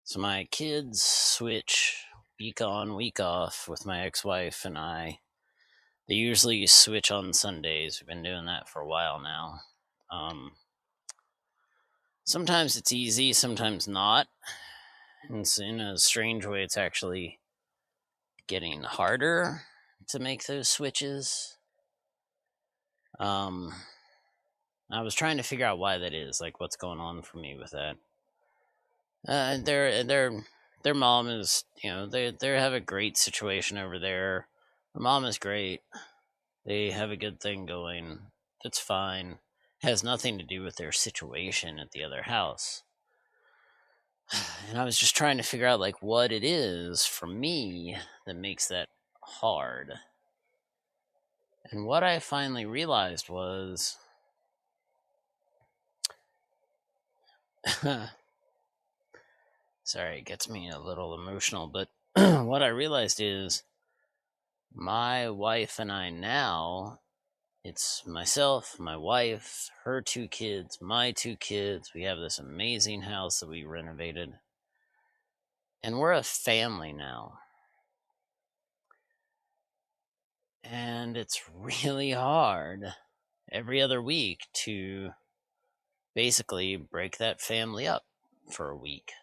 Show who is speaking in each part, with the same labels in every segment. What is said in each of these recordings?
Speaker 1: So my kids switch week on, week off with my ex-wife and I. They usually switch on Sundays. We've been doing that for a while now. Um, Sometimes it's easy, sometimes not. And in a strange way, it's actually getting harder to make those switches. I was trying to figure out why that is, like what's going on for me with that. Their mom is, they have a great situation over there. My mom is great. They have a good thing going. That's fine. Has nothing to do with their situation at the other house. And I was just trying to figure out like what it is for me that makes that hard. And what I finally realized was sorry, it gets me a little emotional, but what I realized is my wife and I now, it's myself, my wife, her two kids, my two kids. We have this amazing house that we renovated. And we're a family now. And it's really hard every other week to basically break that family up for a week.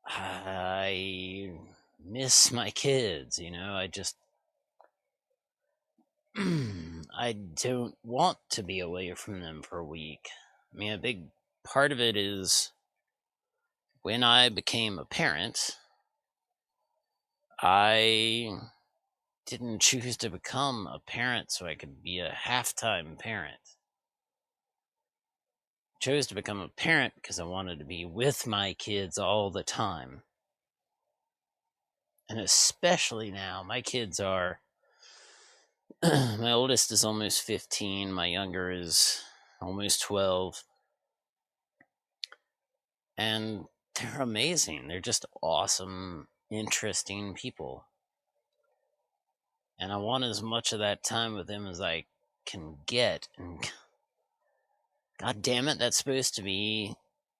Speaker 1: I miss my kids, I don't want to be away from them for a week. I mean, a big part of it is when I became a parent, I didn't choose to become a parent so I could be a half-time parent. I chose to become a parent because I wanted to be with my kids all the time. And especially now, my kids are my oldest is almost 15, my younger is almost 12. And they're amazing. They're just awesome, interesting people. And I want as much of that time with them as I can get. And God damn it, that's supposed to be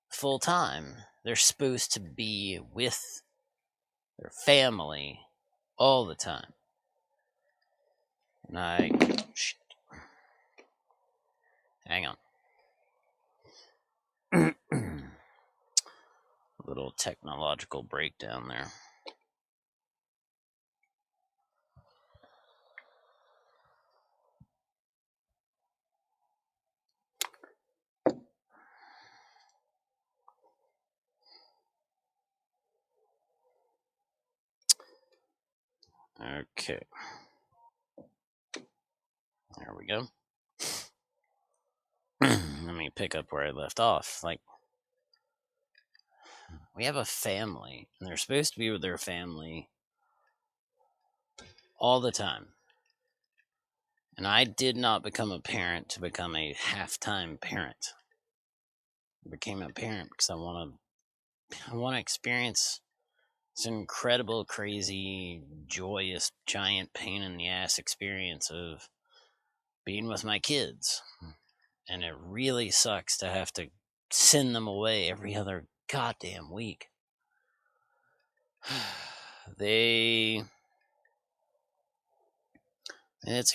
Speaker 1: full time. They're supposed to be with their family all the time. And shit. Hang on. Little technological breakdown there. Okay. There we go. Let me pick up where I left off. Like, we have a family, and they're supposed to be with their family all the time. And I did not become a parent to become a half-time parent. I became a parent because I want to experience this incredible, crazy, joyous, giant pain in the ass experience of being with my kids. And it really sucks to have to send them away every other goddamn week. It's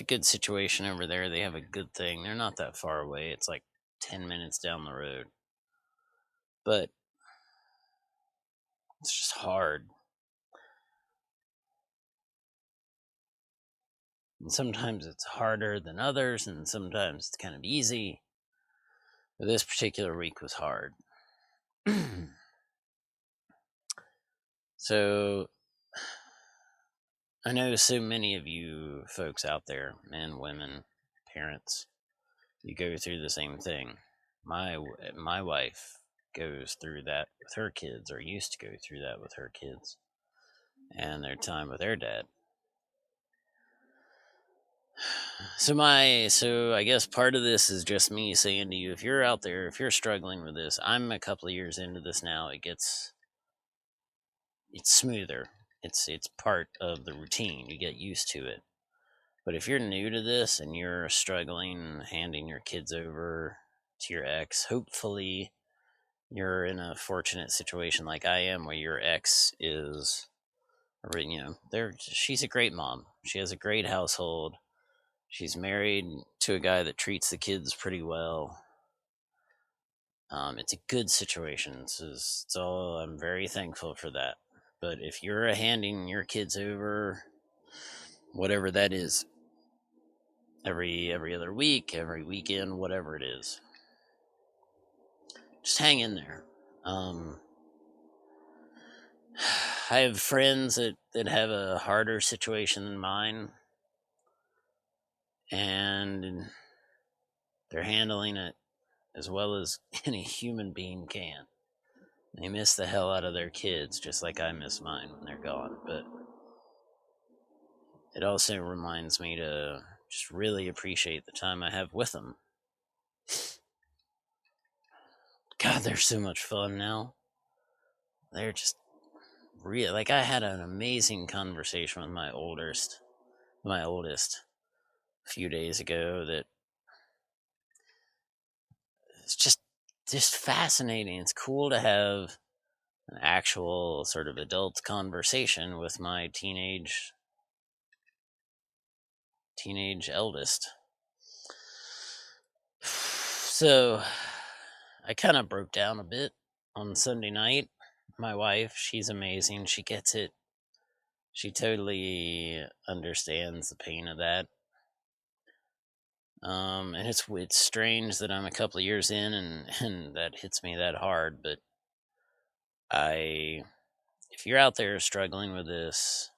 Speaker 1: a good situation over there. They have a good thing. They're not that far away. It's like 10 minutes down the road. But it's just hard. And sometimes it's harder than others, and sometimes it's kind of easy. But this particular week was hard. So, I know so many of you folks out there, men, women, parents, you go through the same thing. My wife goes through that with her kids, or used to go through that with her kids, and their time with their dad. So I guess part of this is just me saying to you, if you're out there, if you're struggling with this, I'm a couple of years into this now. It's smoother. It's part of the routine. You get used to it. But if you're new to this and you're struggling handing your kids over to your ex, hopefully you're in a fortunate situation like I am, where your ex is, she's a great mom. She has a great household. She's married to a guy that treats the kids pretty well. It's a good situation. I'm very thankful for that. But if you're handing your kids over, whatever that is, every other week, every weekend, whatever it is, just hang in there. I have friends that have a harder situation than mine, and they're handling it as well as any human being can. They miss the hell out of their kids, just like I miss mine when they're gone. But it also reminds me to just really appreciate the time I have with them. God, they're so much fun now. They're just real. Like, I had an amazing conversation with my oldest a few days ago that it's just fascinating. It's cool to have an actual sort of adult conversation with my teenage eldest. So I kind of broke down a bit on Sunday night. My wife, she's amazing. She gets it. She totally understands the pain of that. And it's strange that I'm a couple of years in and that hits me that hard. But if you're out there struggling with this,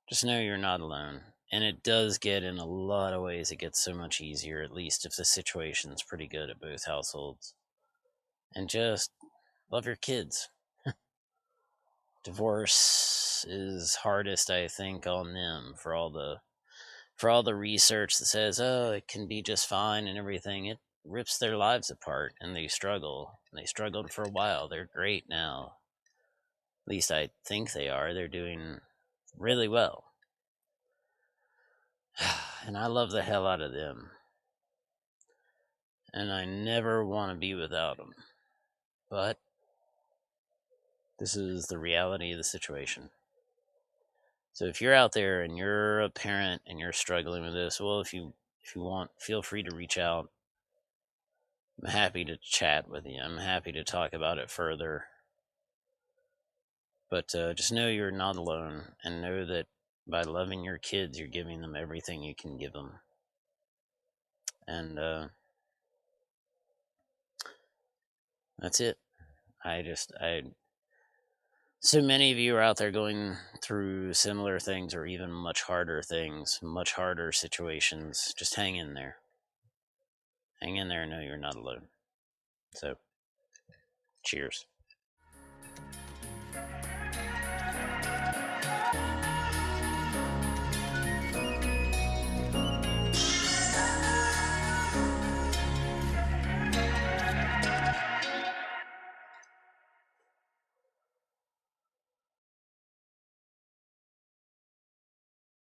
Speaker 1: just know you're not alone. And it does get, in a lot of ways, it gets so much easier, at least if the situation's pretty good at both households. And just love your kids. Divorce is hardest, I think, on them for all the research that says, oh, it can be just fine and everything. It rips their lives apart, and they struggle. They struggled for a while. They're great now. At least I think they are. They're doing really well. And I love the hell out of them. And I never want to be without them. But this is the reality of the situation. So if you're out there and you're a parent and you're struggling with this, well, if you want, feel free to reach out. I'm happy to chat with you. I'm happy to talk about it further. But just know you're not alone, and know that by loving your kids, you're giving them everything you can give them. And that's it. So many of you are out there going through similar things, or even much harder things, much harder situations. Just hang in there. Hang in there and know you're not alone. So, cheers.